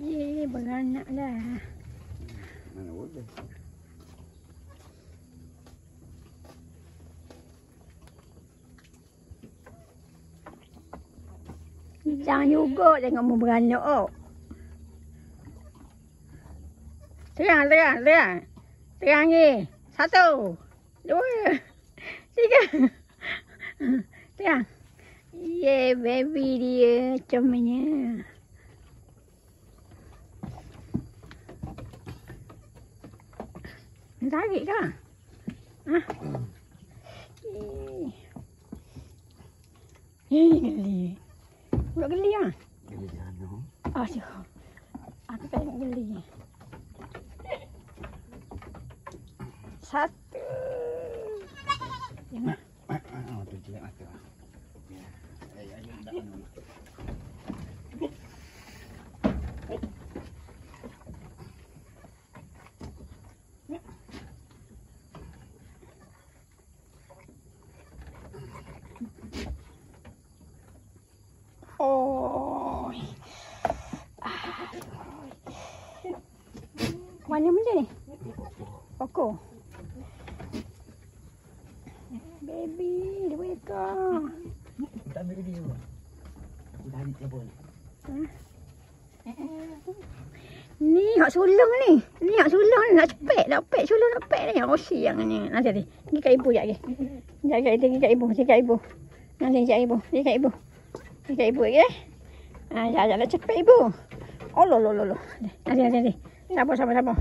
Ye, beranak dah. Mana boleh. Jangan juga tengok mu beranak. Oh. Terang. Terang ni. 1, 2, 3. Terang. Ye, baby dia comel. Tarik kah? Ha? Geli. Budak geli ah. Geli jano. Asyik. Aku tak nak geli. 1. Jangan. Tu jelek mata. Ayo dak anu. Oh. Mana benda ni? Pokok. Baby, dia wake. Tak ambil video. Aku dah ambil pun. Ni hak sulung ni. Ni hak sulung ni nak cepet, sulung nak pek ni. Oh siang ni. Nanti. Pergi kat ibu jap lagi. Pergi kat ibu. Nanti kat ibu. Pergi kat ibu lagi eh. Jangan cepet ibu. Oh lo. Nanti. Sabar.